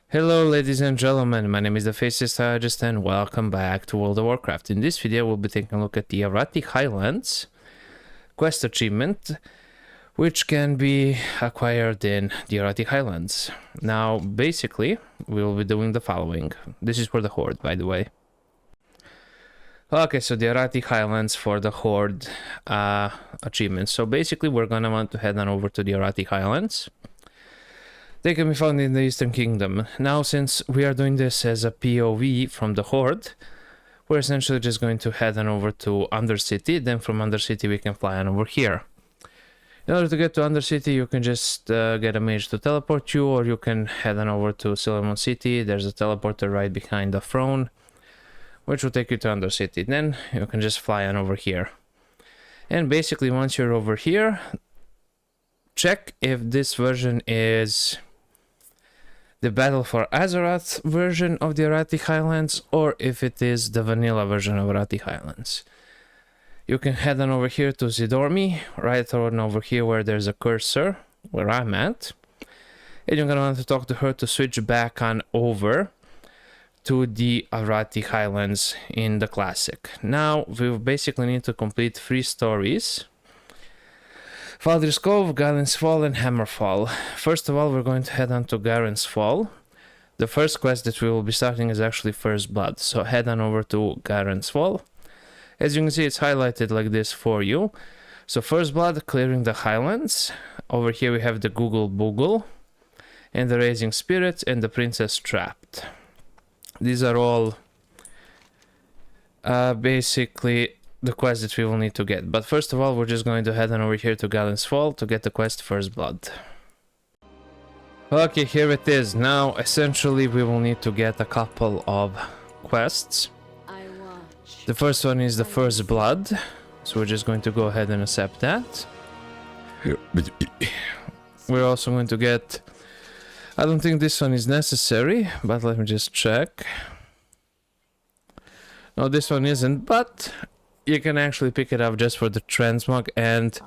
Hello ladies and gentlemen, my name is the Faceless Strategist and welcome back to World of Warcraft. In this video we'll be taking a look at the Arathi Highlands quest achievement, which can be acquired in the Arathi Highlands. Now basically we'll be doing the following. This is for the Horde, by the way. Okay, so the Arathi Highlands for the Horde achievement. So basically we're gonna want to head on over to the Arathi Highlands. They can be found in the Eastern Kingdom. Now, since we are doing this as a POV from the Horde, we're essentially just going to head on over to Undercity. Then from Undercity we can fly on over here. In order to get to Undercity, you can just get a mage to teleport you, or you can head on over to Silvermont City. There's a teleporter right behind the throne, which will take you to Undercity. Then you can just fly on over here. And basically, once you're over here, check if this version is the Battle for Azeroth version of the Arathi Highlands, or if it is the vanilla version of Arathi Highlands. You can head on over here to Zidormi, right on over here where there's a cursor, where I'm at. And you're gonna want to talk to her to switch back on over to the Arathi Highlands in the Classic. Now, we basically need to complete 3 stories. Father's Cove, Gallon's Fall, and Hammerfall. First of all, we're going to head on to Gallon's Fall. The first quest that we will be starting is actually First Blood, so head on over to Gallon's Fall. As you can see, it's highlighted like this for you. So First Blood, clearing the Highlands. Over here we have the Google Boogle, and the Raising Spirits, and the Princess Trapped. These are all basically the quest that we will need to get. But first of all, we're just going to head on over here to Gallon's Fall to get the quest First Blood. Okay, here it is. Now, essentially, we will need to get a couple of quests. The first one is the First Blood, so we're just going to go ahead and accept that. We're also going to get... I don't think this one is necessary, but let me just check. No, this one isn't, but you can actually pick it up just for the transmog, and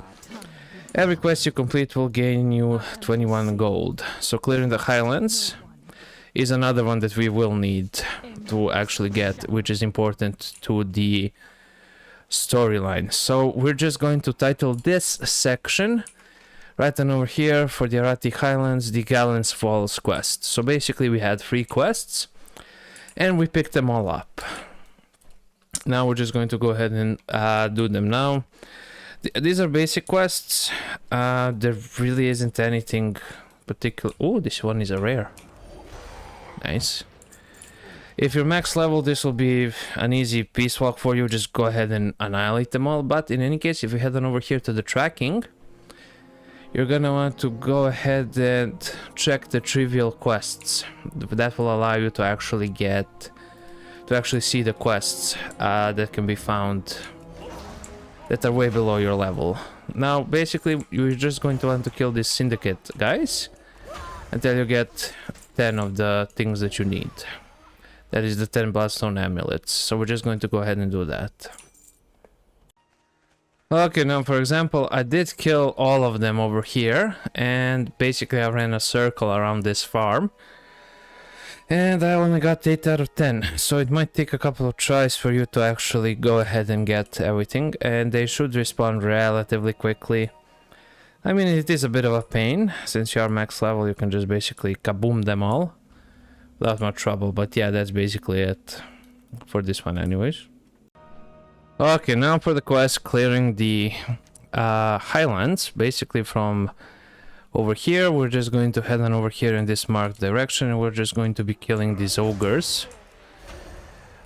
every quest you complete will gain you 21 gold. So clearing the Highlands is another one that we will need to actually get, which is important to the storyline. So we're just going to title this section right on over here for the Arathi Highlands, the Gallon's Falls quest. So basically we had 3 quests and we picked them all up. Now we're just going to go ahead and do them now. These are basic quests. There really isn't anything particular. Oh, this one is a rare. Nice. If you're max level, this will be an easy peace walk for you. Just go ahead and annihilate them all. But in any case, if you head on over here to the tracking, you're gonna want to go ahead and check the trivial quests. That will allow you to actually see the quests that can be found that are way below your level. Now, basically, you're just going to want to kill this syndicate guys until you get 10 of the things that you need. That is the 10 Bloodstone Amulets. So we're just going to go ahead and do that. Okay, now for example, I did kill all of them over here, and basically I ran a circle around this farm. And I only got 8 out of 10, so it might take a couple of tries for you to actually go ahead and get everything, and they should respawn relatively quickly. I mean, it is a bit of a pain. Since you are max level, you can just basically kaboom them all without much trouble, but yeah, that's basically it for this one anyways. Okay, now for the quest clearing the Highlands, basically from over here, we're just going to head on over here in this marked direction, and we're just going to be killing these ogres.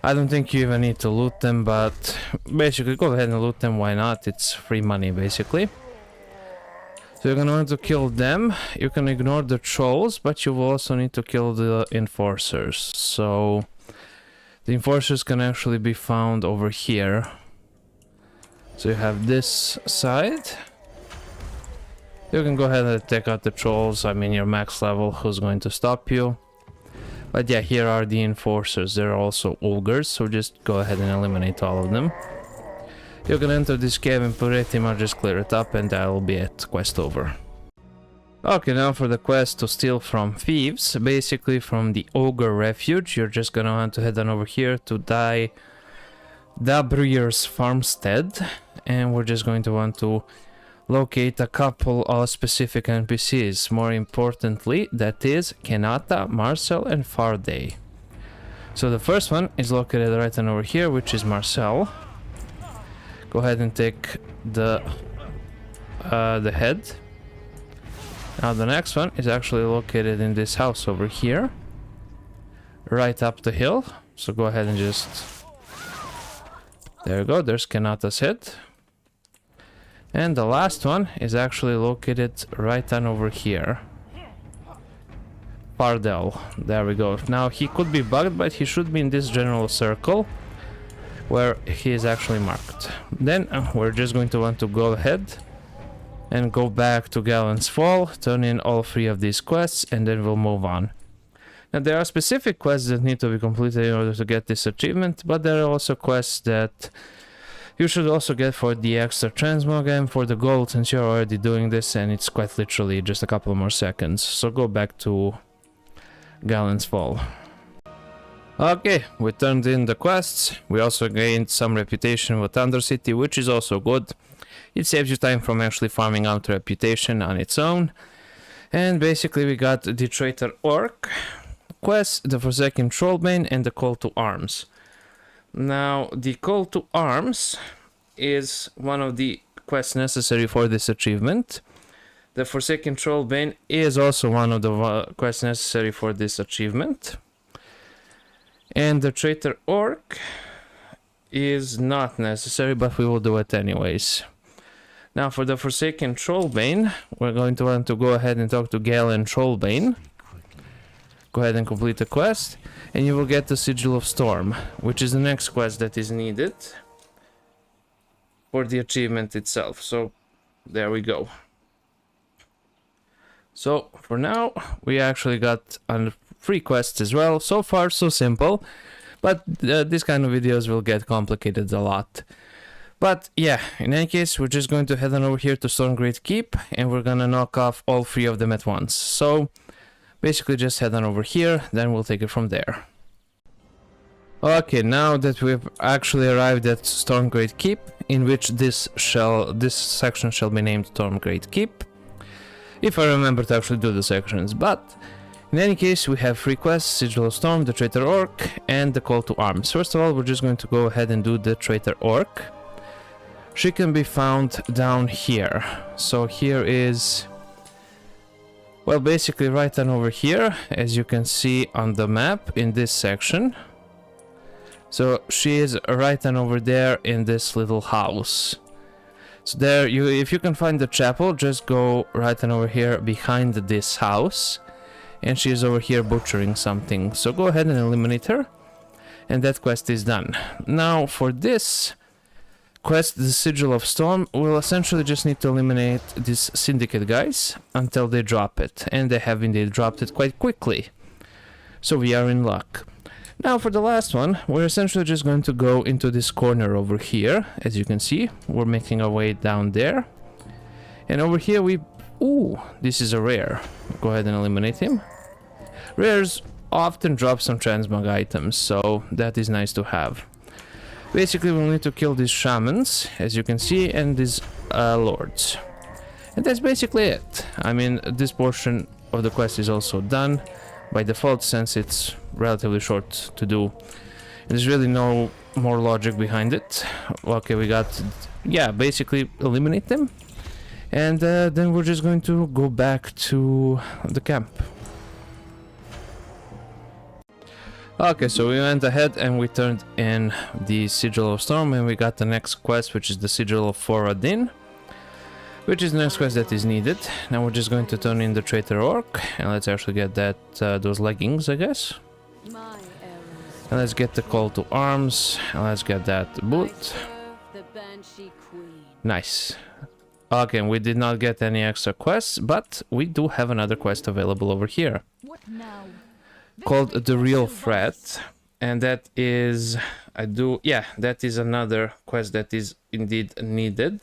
I don't think you even need to loot them, but basically go ahead and loot them, why not? It's free money, basically. So you're gonna want to kill them. You can ignore the trolls, but you will also need to kill the enforcers. So the enforcers can actually be found over here. So you have this side. You can go ahead and take out the trolls. I mean, you're max level, who's going to stop you? But yeah, here are the enforcers. They're also ogres, so just go ahead and eliminate all of them. You can enter this cave and pretty much just clear it up, and that'll be it. Quest over. Okay, now for the quest to steal from thieves, basically from the Ogre Refuge, you're just gonna want to head on over here to the Brewer's Farmstead, and we're just going to want to locate a couple of specific NPCs. More importantly, that is Kenata, Marcel, and Farday. So the first one is located right on over here, which is Marcel. Go ahead and take the head. Now the next one is actually located in this house over here, right up the hill. So go ahead and just, there you go, there's Kenata's head. And the last one is actually located right on over here. Pardel, there we go. Now he could be bugged, but he should be in this general circle where he is actually marked. Then we're just going to want to go ahead and go back to Gallant's Fall, turn in all 3 of these quests, and then we'll move on. Now there are specific quests that need to be completed in order to get this achievement, but there are also quests that you should also get for the extra transmog and for the gold, since you're already doing this and it's quite literally just a couple more seconds. So go back to Gallant's Fall. Okay, we turned in the quests. We also gained some reputation with Thunder City, which is also good. It saves you time from actually farming out reputation on its own. And basically we got the Traitor Orc quest, the Forsaken Trollbane, and the Call to Arms. Now, the Call to Arms is one of the quests necessary for this achievement. The Forsaken Trollbane is also one of the quests necessary for this achievement. And the Traitor Orc is not necessary, but we will do it anyways. Now for the Forsaken Trollbane, we're going to want to go ahead and talk to Galen Trollbane. Go ahead and complete the quest, and you will get the Sigil of Storm, which is the next quest that is needed for the achievement itself. So there we go. So for now, we actually got a free quests as well. So far, so simple, but these kind of videos will get complicated a lot. But yeah, in any case, we're just going to head on over here to Stormgarde Keep, and we're gonna knock off all 3 of them at once. So basically just head on over here, then we'll take it from there. Okay, now that we've actually arrived at Stormgarde Keep, in which this section shall be named Stormgarde Keep, if I remember to actually do the sections. But in any case, we have 3 quests: Sigil of Storm, the Traitor Orc, and the Call to Arms. First of all, we're just going to go ahead and do the Traitor Orc. She can be found down here. So here is, well, basically right on over here, as you can see on the map in this section. So she is right on over there in this little house. So there, if you can find the chapel, just go right on over here behind this house, and she is over here butchering something. So go ahead and eliminate her, and that quest is done. Now for this quest, the Sigil of Storm, we'll essentially just need to eliminate these syndicate guys until they drop it, and they have indeed dropped it quite quickly, so we are in luck. Now for the last one, we're essentially just going to go into this corner over here. As you can see, we're making our way down there, and over here ooh, this is a rare. Go ahead and eliminate him. Rares often drop some transmog items, so that is nice to have. Basically, we'll need to kill these shamans, as you can see, and these lords. And that's basically it. I mean, this portion of the quest is also done by default, since it's relatively short to do. There's really no more logic behind it. Okay, we got, yeah, basically eliminate them. And then we're just going to go back to the camp. Okay, so we went ahead and we turned in the Sigil of Storm, and we got the next quest, which is the Sigil of Foradin, which is the next quest that is needed. Now we're just going to turn in the Traitor Orc, and let's actually get that those leggings, I guess. And let's get the Call to Arms, and let's get that boot. Nice. Okay, we did not get any extra quests, but we do have another quest available over here, called The Real Threat, and that is, that is another quest that is indeed needed.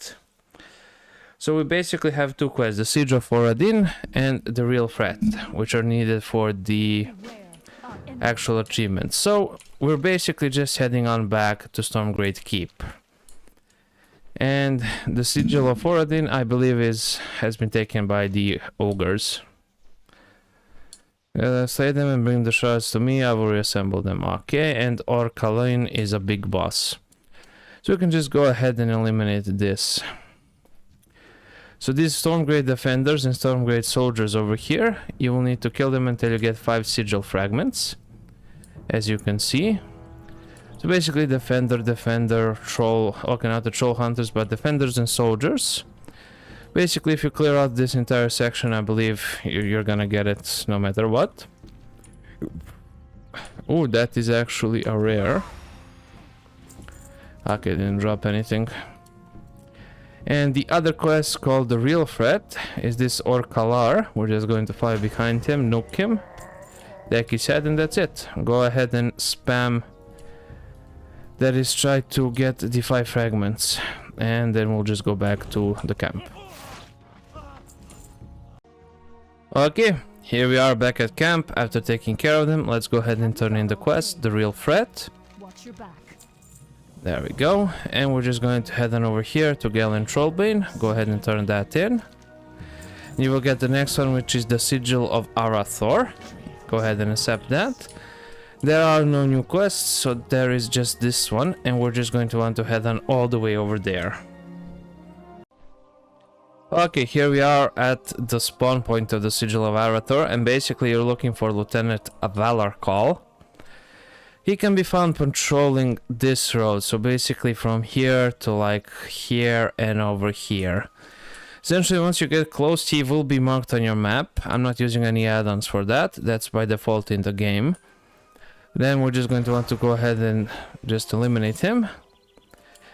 So we basically have two quests, the Siege of Oradin and the Real Threat, which are needed for the actual achievements. So we're basically just heading on back to Stormgarde Keep. And the Sigil of Oradin, I believe, has been taken by the ogres. Slay them and bring the shards to me, I will reassemble them. Okay, and Orcaline is a big boss. So we can just go ahead and eliminate this. So these Stormgarde defenders and Stormgarde soldiers over here, you will need to kill them until you get 5 sigil fragments, as you can see. So basically defender, troll, okay, not the troll hunters, but defenders and soldiers. Basically, if you clear out this entire section, I believe you're gonna get it no matter what. Oh, that is actually a rare. Okay, didn't drop anything. And the other quest called the Real Threat is this Orcalar. We're just going to fly behind him, nuke him, deck his head, and that's it. Go ahead and spam. That is, try to get the 5 fragments, and then we'll just go back to the camp. Okay, here we are back at camp after taking care of them. Let's go ahead and turn in the quest, the Real Threat. Watch your back. There we go, and we're just going to head on over here to Galen Trollbane. Go ahead and turn that in. You will get the next one, which is the Sigil of Arathor. Go ahead and accept that. There are no new quests, so there is just this one, and we're just going to want to head on all the way over there. Okay, here we are at the spawn point of the Sigil of Arathor, and basically you're looking for Lieutenant Valarcall. He can be found patrolling this road, so basically from here to like here and over here. Essentially, once you get close, he will be marked on your map. I'm not using any add-ons for that, that's by default in the game. Then we're just going to want to go ahead and just eliminate him.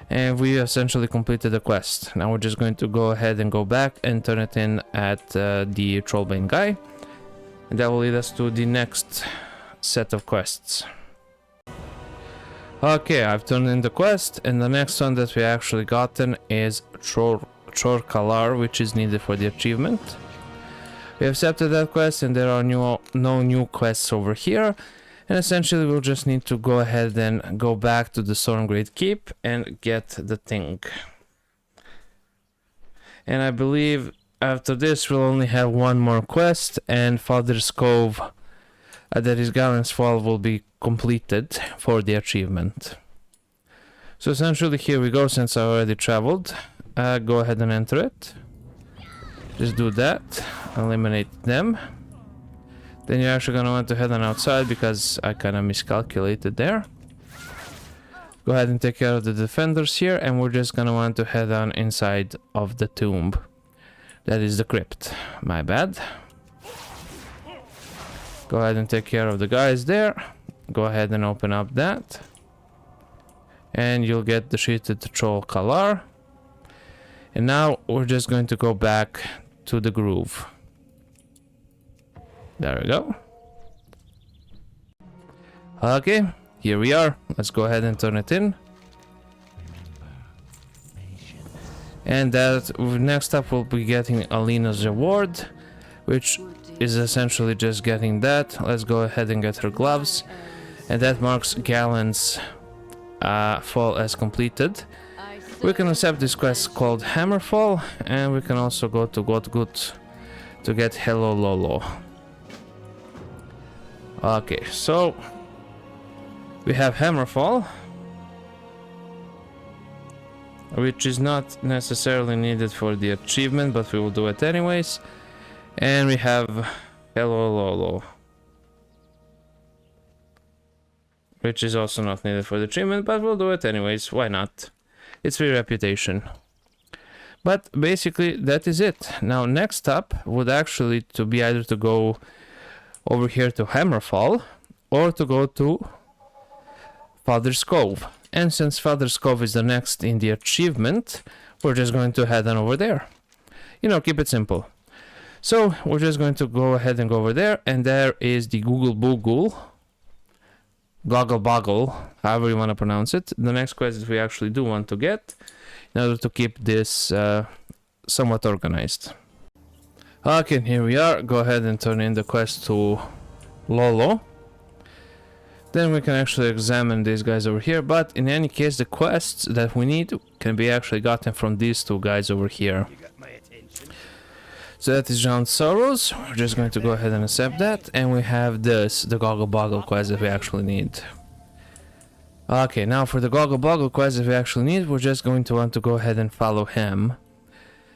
And we essentially completed the quest. Now we're just going to go ahead and go back and turn it in at the Trollbane guy. And that will lead us to the next set of quests. Okay, I've turned in the quest, and the next one that we actually gotten is Chorkalar, which is needed for the achievement. We have accepted that quest, and there are no new quests over here. And essentially we'll just need to go ahead and go back to the Stormgarde Keep and get the thing. And I believe after this we'll only have one more quest, and Father's Cove, that is Galen's Fall, will be completed for the achievement. So essentially here we go, since I already traveled. Go ahead and enter it. Just do that, eliminate them. Then you're actually gonna want to head on outside because I kinda miscalculated there. Go ahead and take care of the defenders here, and we're just gonna want to head on inside of the tomb. That is the crypt, my bad. Go ahead and take care of the guys there. Go ahead and open up that. And you'll get the sheeted troll Kalar. And now we're just going to go back to the groove. There we go. Okay, here we are. Let's go ahead and turn it in. And that next up we'll be getting Alina's reward, which is essentially just getting that. Let's go ahead and get her gloves. And that marks Galen's fall as completed. We can accept this quest called Hammerfall, and we can also go to Gotgut to get Hello Lolo. Okay, so we have Hammerfall, which is not necessarily needed for the achievement, but we will do it anyways. And we have Hello Lolo, which is also not needed for the achievement, but we'll do it anyways. Why not? It's free reputation. But basically that is it. Now next up would actually to be either to go over here to Hammerfall or to go to Father's Cove. And since Father's Cove is the next in the achievement, we're just going to head on over there. You know, keep it simple. So we're just going to go ahead and go over there, and there is the Google Boogle, Goggle Boggle, however you want to pronounce it. The next quest that we actually do want to get in order to keep this somewhat organized. Okay, here we are. Go ahead and turn in the quest to Lolo. Then we can actually examine these guys over here, but in any case the quests that we need can be actually gotten from these two guys over here. So that is Drowned Sorrows. We're just going to go ahead and accept that, and we have this, the Goggle Boggle quest that we actually need. Okay, now for the Goggle Boggle quest that we actually need, we're just going to want to go ahead and follow him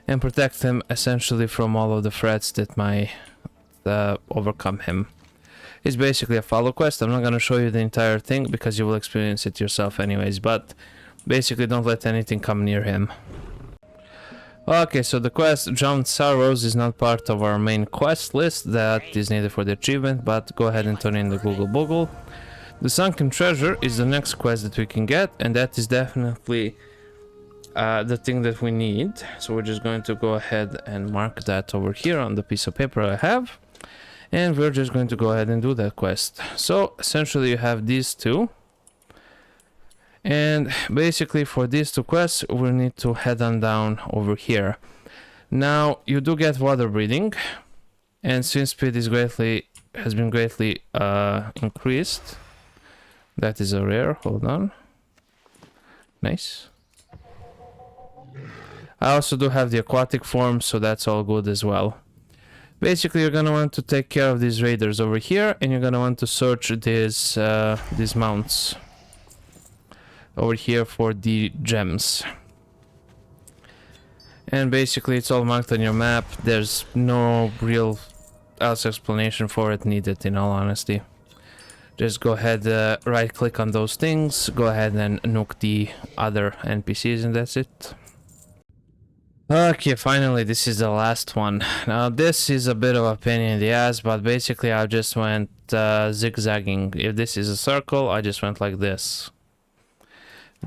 and protect him essentially from all of the threats that might overcome him. It's basically a follow quest. I'm not going to show you the entire thing because you will experience it yourself anyways, but basically don't let anything come near him. Okay, so the quest Drowned Sorrows is not part of our main quest list that is needed for the achievement, but go ahead and turn in the Google Boogle. The Sunken Treasure is the next quest that we can get, and that is definitely the thing that we need. So we're just going to go ahead and mark that over here on the piece of paper I have. And we're just going to go ahead and do that quest. So essentially you have these two. And basically for these two quests we need to head on down over here. Now you do get water breathing. And swim speed is has been greatly increased. That is a rare, hold on. Nice. I also do have the aquatic form, so that's all good as well. Basically, you're gonna want to take care of these raiders over here, and you're gonna want to search these mounts over here for the gems. And basically, it's all marked on your map. There's no real else explanation for it needed, in all honesty. Just go ahead, right-click on those things, go ahead and nuke the other NPCs, and that's it. Okay, finally, this is the last one. Now, this is a bit of a pain in the ass, but basically I just went zigzagging. If this is a circle, I just went like this.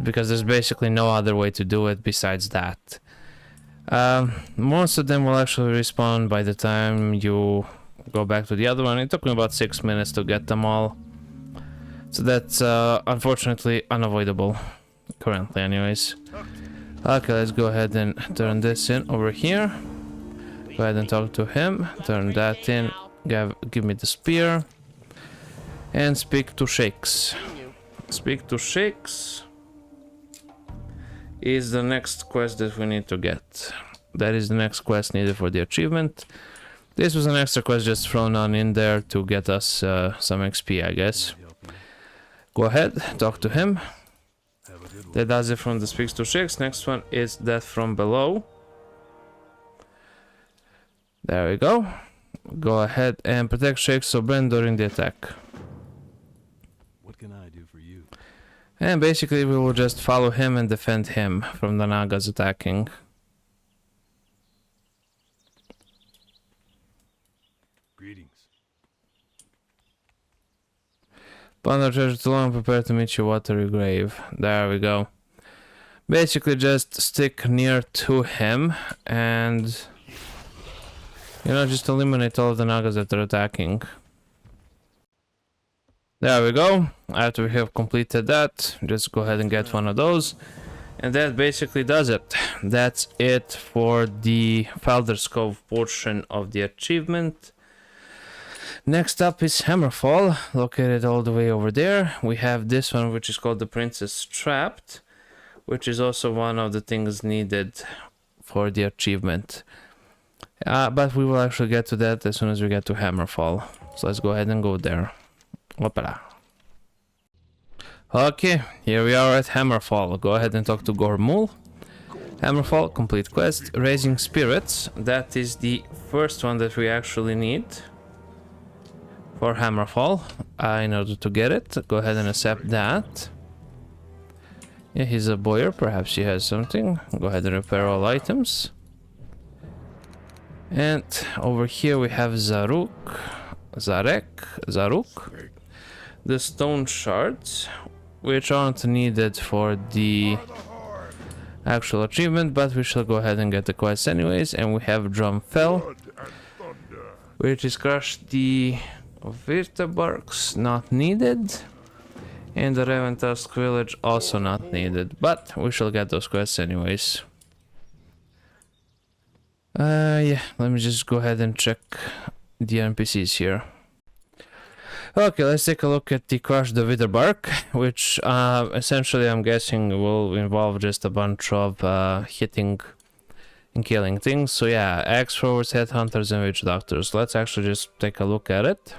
Because there's basically no other way to do it besides that. Most of them will actually respawn by the time you go back to the other one. It took me about 6 minutes to get them all. So that's unfortunately unavoidable. Currently, anyways. Okay, let's go ahead and turn this in over here. Go ahead and talk to him. Turn that in. Give me the spear. And speak to Shakes. Speak to Shakes is the next quest that we need to get. That is the next quest needed for the achievement. This was an extra quest just thrown on in there to get us some XP, I guess. Go ahead, talk to him. That does it from the Speaks to Shakes. Next one is that from below. There we go. Go ahead and protect Shakes Sobren during the attack. What can I do for you? And basically we will just follow him and defend him from the Nagas attacking. Greetings. Plunder treasure too long, prepare to meet your watery grave. There we go. Basically just stick near to him and, you know, just eliminate all of the Nagas that are attacking. There we go. After we have completed that, just go ahead and get one of those. And that basically does it. That's it for the Felder's Cove portion of the achievement. Next up is Hammerfall, located all the way over there. We have this one, which is called the Princess Trapped, which is also one of the things needed for the achievement. But we will actually get to that as soon as we get to Hammerfall. So let's go ahead and go there. Opera. Okay, here we are at Hammerfall. Go ahead and talk to Gormul. Hammerfall, complete quest. Raising Spirits. That is the first one that we actually need for Hammerfall. In order to get it, go ahead and accept that. Yeah, he's a boyar. Perhaps he has something. Go ahead and repair all items. And over here we have Zaruk. The stone shards, which aren't needed for the actual achievement, but we shall go ahead and get the quest anyways. And we have Drumfell, which is crush the Virtabarks, not needed. And the Reventask village, also not needed, but we shall get those quests anyways. Yeah, let me just go ahead and check the NPCs here. Okay, let's take a look at the Crush the Wither Bark, which essentially I'm guessing will involve just a bunch of hitting and killing things. So yeah, axe throwers, headhunters, and witch doctors. Let's actually just take a look at it.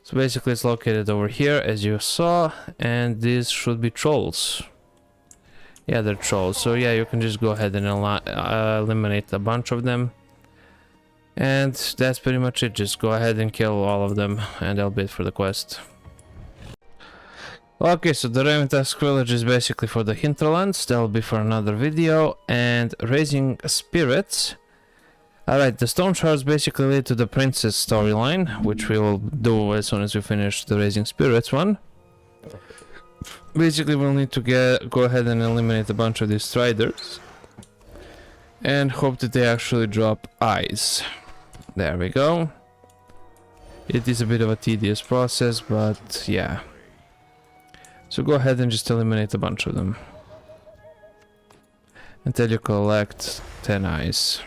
So basically it's located over here, as you saw, and these should be trolls. Yeah, they're trolls. So yeah, you can just go ahead and eliminate a bunch of them. And that's pretty much it. Just go ahead and kill all of them, and that'll be it for the quest. Okay, so the Raventask village is basically for the hinterlands. That'll be for another video. And raising spirits. Alright, the stone shards basically lead to the princess storyline, which we will do as soon as we finish the raising spirits one. Basically, we'll need to go ahead and eliminate a bunch of these striders. And hope that they actually drop eyes. There we go. It is a bit of a tedious process, but yeah. So go ahead and just eliminate a bunch of them. Until you collect 10 eyes.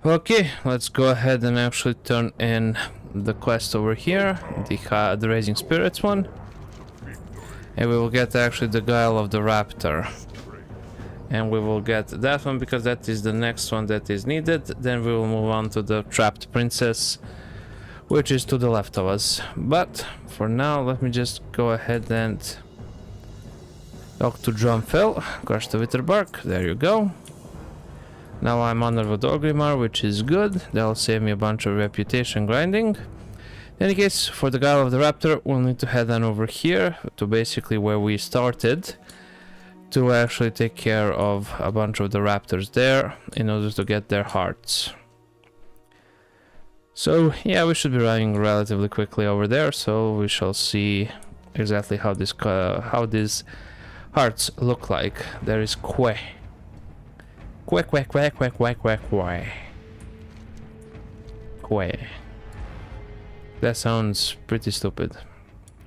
Okay, let's go ahead and actually turn in the quest over here. The Raising Spirits one. And we will get actually the Guile of the Raptor. And we will get that one because that is the next one that is needed. Then we will move on to the Trapped Princess, which is to the left of us. But for now, let me just go ahead and talk to Drumfell. Crush the Wither Bark. There you go. Now I'm under the Dogrimar, which is good. That'll save me a bunch of reputation grinding. In any case, for the Guile of the Raptor, we'll need to head on over here to basically where we started, to actually take care of a bunch of the raptors there in order to get their hearts. So yeah, we should be running relatively quickly over there, so we shall see exactly how these hearts look like. There is Kwe. Kwe, kwe, kwe, kwe, kwe, kwe, kwe. Kwe. That sounds pretty stupid.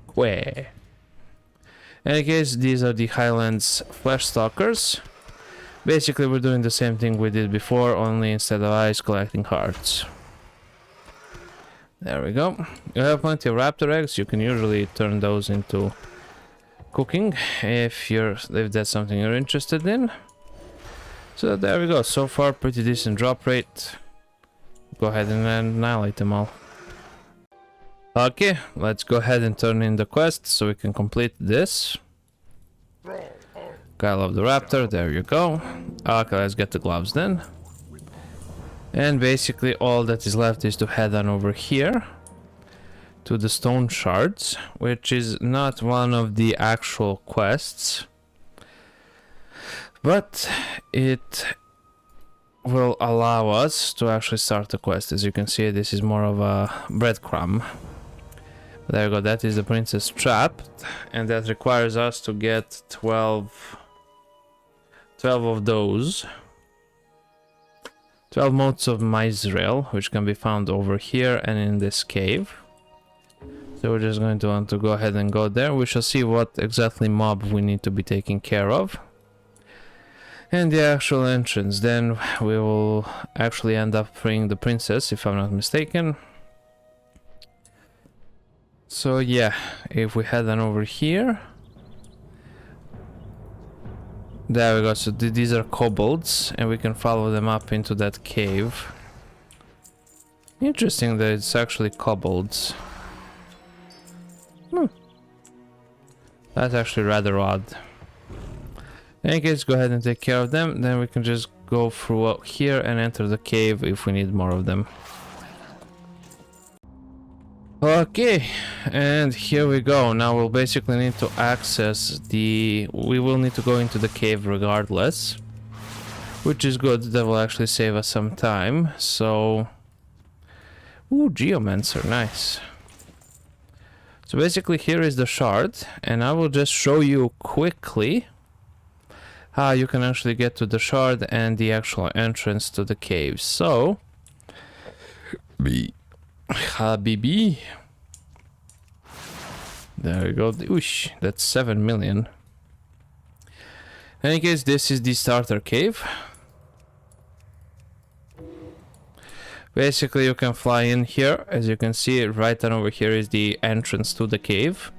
Kwe. In any case, these are the Highlands Flesh Stalkers. Basically, we're doing the same thing we did before, only instead of eyes, collecting hearts. There we go. You have plenty of raptor eggs. You can usually turn those into cooking if that's something you're interested in. So there we go. So far, pretty decent drop rate. Go ahead and annihilate them all. Okay, let's go ahead and turn in the quest so we can complete this. Guile of the Raptor, there you go. Okay, let's get the gloves then. And basically all that is left is to head on over here to the stone shards, which is not one of the actual quests, but it will allow us to actually start the quest. As you can see, this is more of a breadcrumb. There you go, that is the princess trapped, and that requires us to get 12 of those. 12 motes of Misrael, which can be found over here and in this cave. So we're just going to want to go ahead and go there. We shall see what exactly mob we need to be taking care of. And the actual entrance, then we will actually end up freeing the princess, if I'm not mistaken. So yeah, if we head on over here, there we go. So these are kobolds, and we can follow them up into that cave. Interesting that it's actually kobolds. That's actually rather odd. In any case, go ahead and take care of them. Then we can just go through here and enter the cave if we need more of them. Okay, and here we go. Now we'll basically need to access we will need to go into the cave regardless, which is good. That will actually save us some time. So, ooh, Geomancer, nice. So basically here is the shard, and I will just show you quickly how you can actually get to the shard and the actual entrance to the cave. So, Habibi. There we go. Oosh, that's 7 million. In any case, this is the starter cave. Basically, you can fly in here. As you can see, right on over here is the entrance to the cave.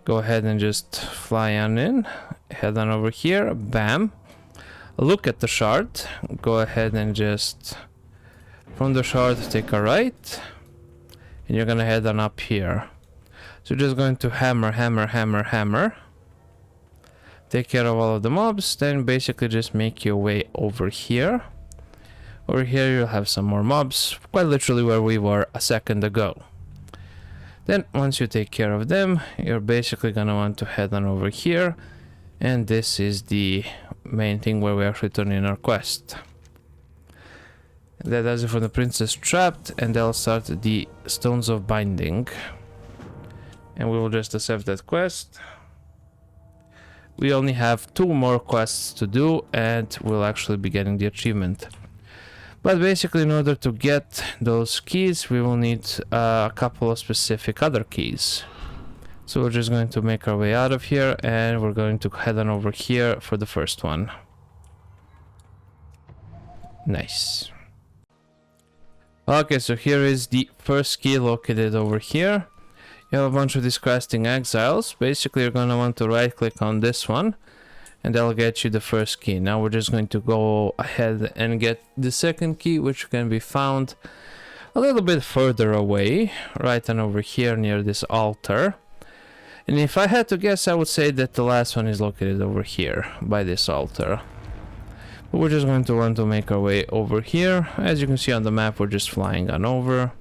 Go ahead and just fly on in. Head on over here. Bam. Look at the shard. Go ahead and just... From the shard, take a right. And you're gonna head on up here. So you're just going to hammer, hammer, hammer, hammer. Take care of all of the mobs. Then basically just make your way over here. Over here you'll have some more mobs. Quite literally where we were a second ago. Then once you take care of them, you're basically gonna want to head on over here. And this is the main thing where we actually turn in our quest. That does it for the princess trapped, and they'll start the stones of binding. And we will just accept that quest. We only have 2 more quests to do, and we'll actually be getting the achievement. But basically, in order to get those keys, we will need a couple of specific other keys. So we're just going to make our way out of here, and we're going to head on over here for the first one. Nice. Okay, so here is the first key located over here. You have a bunch of these questing exiles. Basically, you're going to want to right click on this one, and that'll get you the first key. Now we're just going to go ahead and get the second key, which can be found a little bit further away, right on over here near this altar. And if I had to guess, I would say that the last one is located over here by this altar. But we're just going to want to make our way over here. As you can see on the map, we're just flying on over.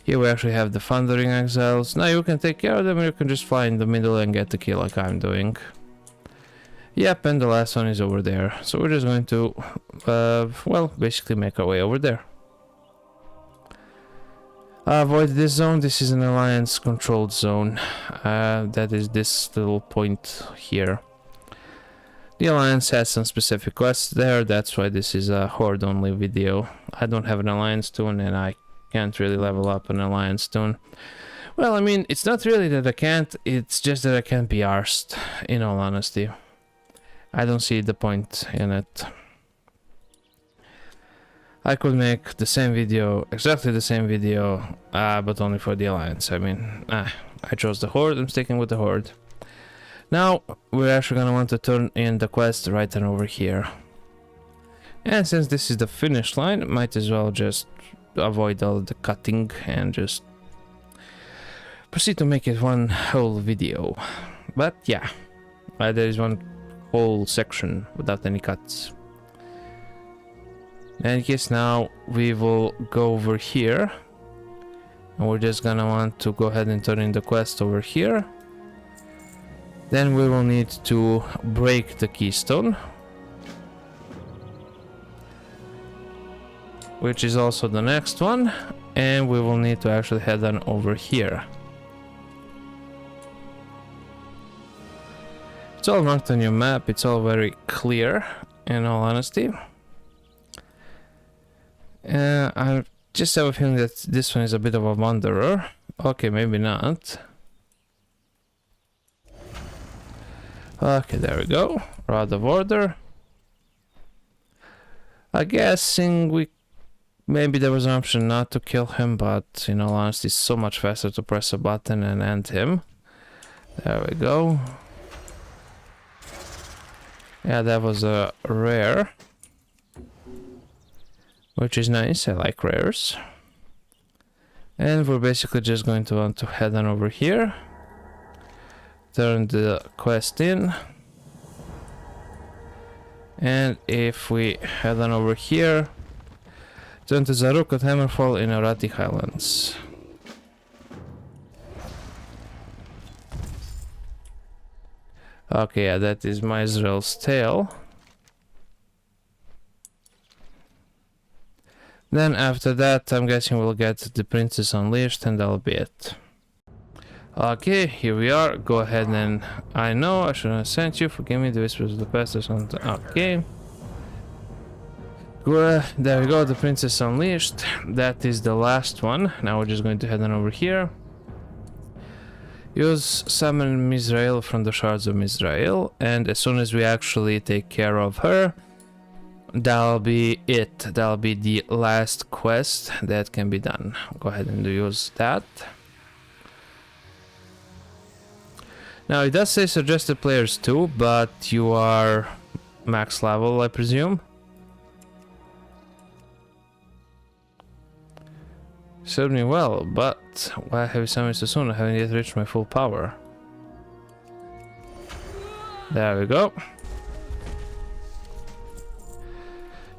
Here we actually have the thundering exiles. Now you can take care of them, or you can just fly in the middle and get the key like I'm doing. Yep, and the last one is over there. So we're just going to, well, basically make our way over there. Avoid this zone. This is an alliance controlled zone. That is this little point here. The alliance has some specific quests there. That's why this is a horde only video. I don't have an alliance toon, and I can't really level up an alliance toon. Well, I mean, it's not really that I can't, it's just that I can't be arsed, in all honesty. I don't see the point in it. I could make the same video, exactly the same video, but only for the alliance. I mean, I chose the horde, I'm sticking with the horde. Now, we're actually gonna want to turn in the quest right on over here. And since this is the finish line, might as well just avoid all the cutting and just proceed to make it one whole video. But yeah, there is one whole section without any cuts. And yes, now we will go over here, and we're just gonna want to go ahead and turn in the quest over here. Then we will need to break the keystone, which is also the next one, and we will need to actually head on over here. It's all marked on your map, it's all very clear, in all honesty. I just have a feeling that this one is a bit of a wanderer. Okay, maybe not. Okay, there we go. Rod of Order. I'm guessing maybe there was an option not to kill him, but in all honesty, it's so much faster to press a button and end him. There we go. Yeah, that was a rare, which is nice. I like rares. And we're basically just going to want to head on over here. Turn the quest in. And if we head on over here, turn to Zaruk at Hammerfall in Arathi Highlands. Okay, yeah, that is Maezreel's tale. Then after that, I'm guessing we'll get the Princess Unleashed, and that'll be it. Okay, here we are. Go ahead and... I know, I shouldn't have sent you. Forgive me, the Whispers of the Past or something. Okay. There we go, the Princess Unleashed. That is the last one. Now we're just going to head on over here. Use Summon Mizrael from the Shards of Mizrael. And as soon as we actually take care of her, that'll be it. That'll be the last quest that can be done. Go ahead and use that. Now it does say suggested players too, but you are max level, I presume. Served me well, but why have you summoned so soon? I haven't yet reached my full power. There we go.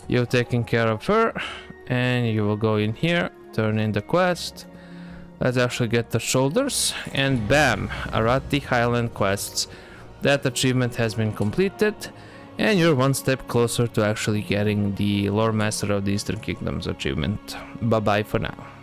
You've taken care of her, and you will go in here, turn in the quest. Let's actually get the shoulders, and bam! Arathi Highland quests. That achievement has been completed, and you're one step closer to actually getting the Lore Master of the Eastern Kingdoms achievement. Bye bye for now.